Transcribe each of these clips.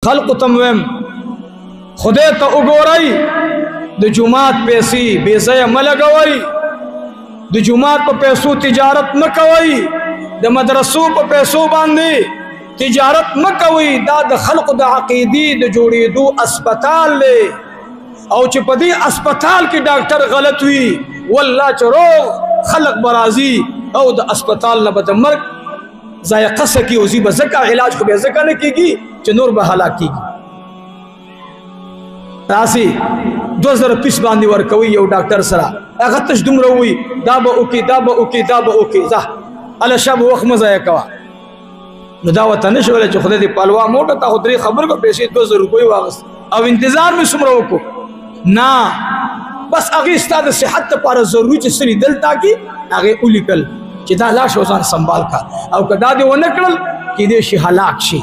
خلق تمویم خدای ته وګورئ د جمعات پیسې بې ځایه مه لګوئ د جمعات په پیسو تجارت مه کوئ د مدرسو په پیسو باندې تجارت مه کوئ دا د خلقو د عقیدې د جوړېدو اسپتال دی او چې په دې اسپتال کې ډاکټر غلط وي والله چې روغ خلق به راځي او د اسپتال نه به د مرګ ذایقه سکي او زی به ځکه علاج خو به ځکه نه کېږي چې نور به هلاک کېږي راسي 2000 پیس باندې ورکوي یو ډاکټر سره هغه تش دومره وي دا به وکي دا به وکي دا به وکي ځه الله شب وخت مه ضایع کوه نو دا ورته نه شولی چې خدای دې پلوا موټه تا خو درې خبر به پیسې 2000 روپۍ واغست او انتظار مې څومره وکړو نه بس هغې ستا د صحت دپاره ضروري چې څه لیدل تا کې هغې ولیکل چې دا لاړ شه ځان سنبال کا او که دا دې ونه کړل کیدای شي هلاک شي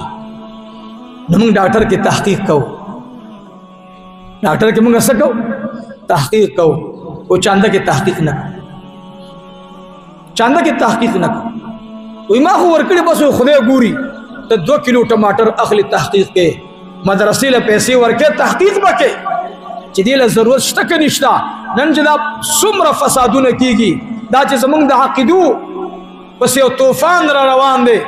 نو موږ ډاکټر کې تحقیق کوو ډاکټر کې موږ څه کوو تحقیق کوو او چانده کې تحقیق نه کوو چانده کې تحقیق نه کوو وایي ما خو ورکړې بس خدای ګوري ته 2 کیلو ټماټر اخلي تحقیق کې مدرسې له پیسې ورکې تحقیق وکې چې دې له ضرورت شته که نشته نن چې دا څومره فسادونه کېږي دا چې زموږ د عقیدو پس یو طوفان را روان دی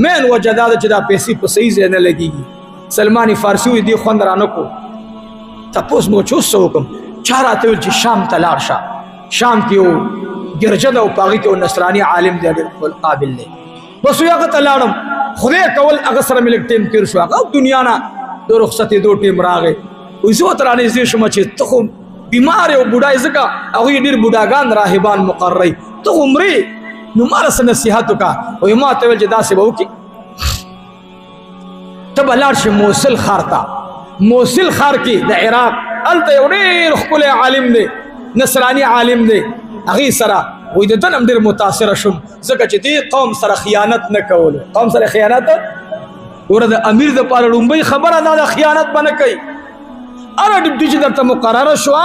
مین وجه دا ده چې دا پیسې په صحیح ځای نه لګېږي سلمان فارسي وایي دې خوند رانه کو تپوس مو چې اوس څه وکړم چا راته ویل چې شام ته لاړ شه شام کې یو ګرجه ده او په هغې کې یو نصراني عالم دی ډېر قابل دی بس وایي هغه ته لاړم خدای کول هغه سره مې لږ ټیم تېر شو هغه دنیا نه د رخصتېدو ټیم راغی وایي زه ورته رانږدې شوم چې ته خو بیمار یې او بوډا یې ځکه هغوی ډېر بوډاګان راهبان مقرروي ته خو مرې نو ما له څه نصیحت وکړه وایي ما ته ویل چې داسې به وکړي ته به لاړ شې موصل ښار ته موصل ښار کې د عراق هلته یو ډېر ښکلی عالم دی نصراني عالم دی هغې سره وایي د ده نه هم ډېر متاثره شوم ځکه چې دې قوم سره خیانت نه کولو قوم سره خیانت ګوره د امیر دپاره لومبۍ خبره دا د خیانت به نه کوي هره ډیپټي چې درته مقرره شوه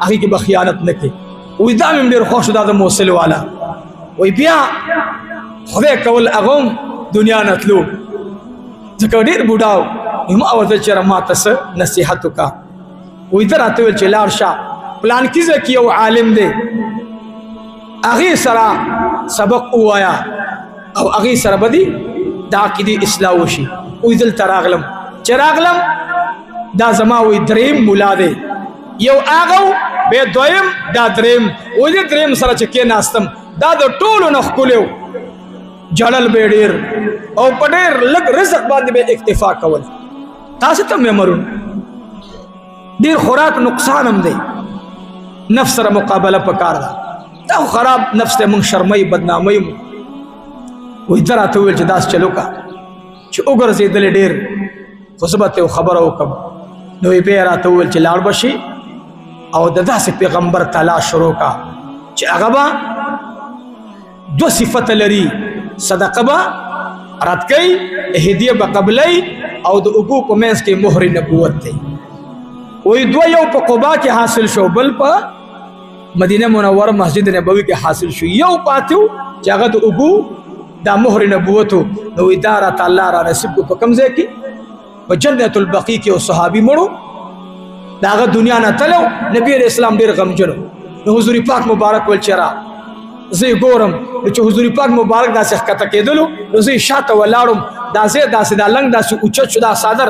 هغې کې به خیانت نه کوي وایي دا مې هم ډېر خوښ شو دا د موصل والا وایي بیا خدای کول هغه هم دنیا نه تلو ځکه ډېر بوډا و ما ورته چېره ما ته څه نصیحت وکړه وایي ته راته ویل چې لاړ شه پلانکي ځای کې یو عالم دی هغې سره سبق ووایه او هغې سره به دې د عقیدې اصلاح وشي وایي دلته راغلم چې راغلم دا زما وایي دریم ملا دی یو هغه بیا دویم دا دریم وایي دې دریم سره چې کېناستم دا د ټولو نه ښکلی و جړل به ډېر او په ډېر لږ رزق باندې به اکتفا کول تاسې ته مې امرون ډېر خوراک نقصان هم دی نفس سره مقابله پکار ده دا خو خراب نفس ته موږ شرمۍ بدنامۍ مو وایي ته راته وویل چې داسې چلو کا چې وګرځېدلې ډېر خو زه به ته یو خبره وکړم نو یې بیا راته وویل چې لاړ به شي او د داسې پیغمبر تلاش شروع کا چې هغه به 2 صفته لري صدقه به رد کوي هدیه به قبلوي او د اوبو په منځ کې مهر نبوت دی وایي 2 یو په قبا کې حاصل شو بل په مدینه منوره مسجد نبوي کې حاصل شو یو پاتې و چې هغه د اوبو دا مهر نبوت و نو وایي دا راته الله را نصیب کړو په کوم ځای کې په جنت البقیع کې یو صحابي مړو د هغه دنیا نه تلو نبي علیه السلام ډېر غمجن و نو حضور پاک مبارک ویل چې را زه یې ګورم چې حضور پاک مبارک داسې ښکته کېدلو نو زه یې شاته ولاړم دا ځای داسې دا لنګ داسې اوچت شو دا صادر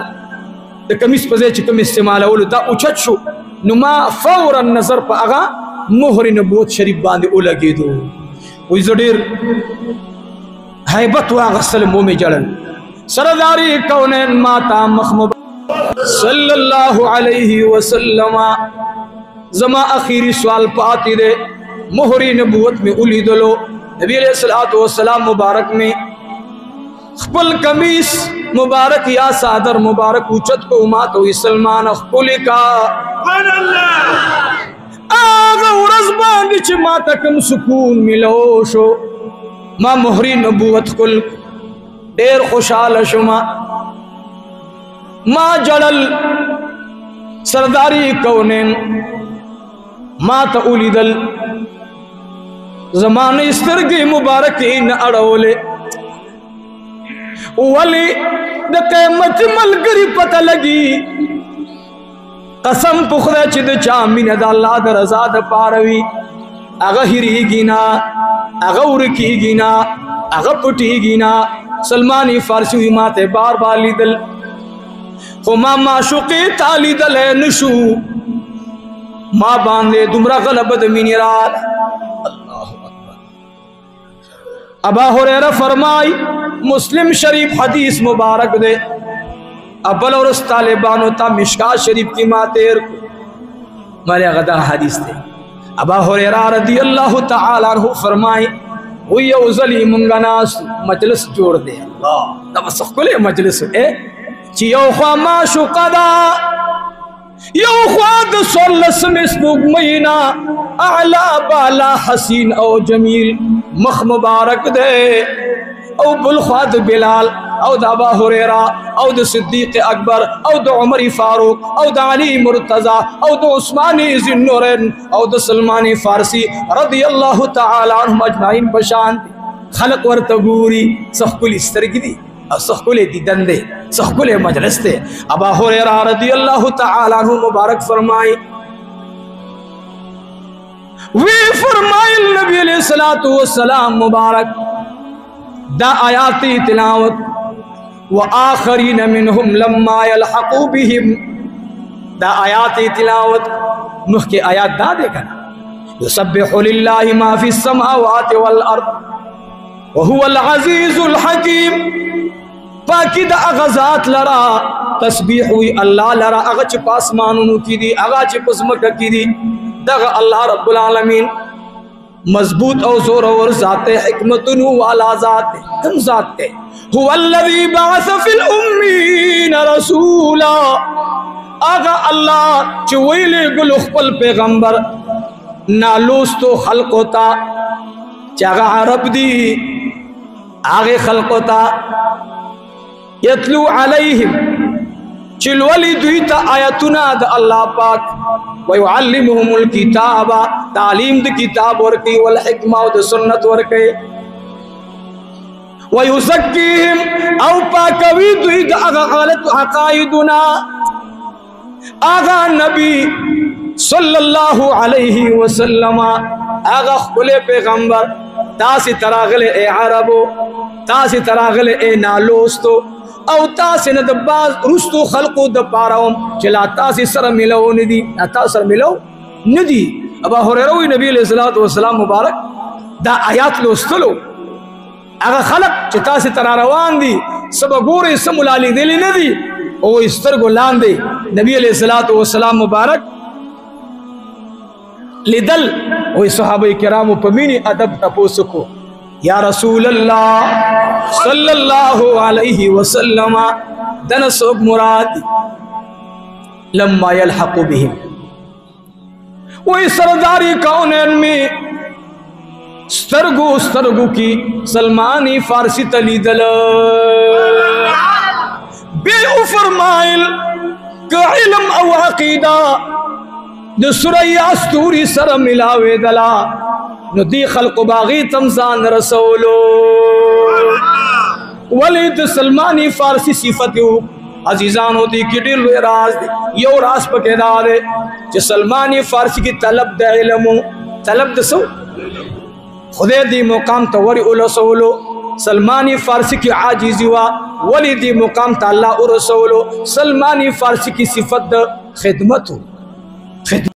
د کمیس په ځای چې کوم استعمالولو دا اوچت شو نو ما فورا نظر په هغه مهر نبوت شریف باندې ولګېدو وایي زه ډېر هیبت واغستلم ومې جړل سرداري کونین ماتا مخمب صلی الله علیه وسلم زما اخیری سوال پاتی دے مہری نبوت میں اولیدلو نبی علیہ السلام مبارک میں خپل کمیس مبارک یا صادر مبارک اوچت کو امات ہوئی سلمان خپلی کا آغا ورز باندی چھ ما تکم سکون ملوشو ما مہری نبوت خل دیر خوشحال شما ما جڑل سرداری کونین ما تا اولیدل زمان استرگی مبارکی نا اڑولے ولی د قیمت ملګری پته لګي قسم په خدای چې د چا مینه د الله د رضا د پاره وي هغه هېرېږي نه هغه ورکېږي نه هغه پټېږي نه سلمان فارسی وي ما ته بار بار لیدل خو ما معشوقې تا لیدلی نه شو ما باندې دومره غلبه د مینې راغله ابا هريره فرمای مسلم شریف حدیث مبارک دے ابل اور اس طالبانو تا مشکات شریف کی ماتیر مارے غدا حدیث دے ابا هريره رضی اللہ تعالی عنہ فرمای وہ یو ظلی منگا ناس مجلس جوڑ دے اللہ دا مسخلے مجلس چی یو خوا معشوقه دا یو خوا د سولس مسبوق مینا اعلا بالا حسین او جمیل مخ مبارک دے او بلخواد بلال او د ابا هريره او د صدیق اکبر او د عمر فاروق او د علی مرتضی او د عثمان ذی النورین او د سلمان فارسی رضی اللہ تعالی عنہم اجمعین بشان خلق ورته ګوري سخکلی سترګې دي او سخکلی دیدن دے سخکلی مجلس دے ابا هريره رضی اللہ تعالی عنہ مبارک فرمائے وی فرمائے نبی علیہ السلام مبارک دا آیاتی تلاوت وآخرین منہم لما یلحقو بهم دا آیاتی تلاوت نوح کے آیات دا دے کنا یسبح للہ ما فی السماوات والارض وهو العزیز الحکیم پاکی دا اغزات لرا تسبیح ہوئی اللہ لرا اغچ پاسمانونو کی دی اغچ پسمکہ کی دی دا اللہ رب العالمین مضبوط او زور اور ذات حکمتنو والا ذات ہم ذات تے هو الذی بعث فی الامین رسولا آغا اللہ چویلے گل اخپل پیغمبر نالوستو خلق ہوتا چاگا عرب دی آغے خلق ہوتا یتلو علیہم چلولی دویتا آیتنا دا اللہ پاک ویعلمهم الکتاب تعلیم دا کتاب ورکی والحکمہ دا سنت ورکی ویزکیہم او پاکوی دویتا آغا غلط حقائدنا آغا نبی صلی اللہ علیہ وسلم آغا خل پیغمبر تاسی تراغل اے عربو تاسی تراغل اے نالوستو او تاسی ندباز رستو خلقو دپاراؤم چلا تاسی سر ملو ندی تاسی سر ملو ندی ابا هريره نبی علیہ السلام مبارک دا آیات لوستلو اگا خلق چی تاسی تراروان دی سبا گوری سمولالی دلی ندی او استرگو لان دی نبی علیہ السلام مبارک لدل وی صحابہ کرام پمینی ادب تپوسکو یا رسول اللہ صلی اللہ علیہ وسلم دنسوک مراد لما یلحق بهم وی سرداری کونین میں سترگو کی سلمانی فارسی تلیدل بے فرمائل کہ علم او عقیدہ دو سریا استوری سر ملاوے دلا نو دی خلق باغی تمزان رسولو ولید سلمانی فارسی صفتیو عزیزانو دی کٹی لوی راز دی یو راز پکے دا دے چی سلمانی فارسی کی طلب دا علمو طلب دا سو خودے دی مقام تا وری رسولو سلمانی فارسی کی عاجزی وا ولی دی مقام تا اللہ رسولو سلمانی فارسی کی صفت دا خدمتو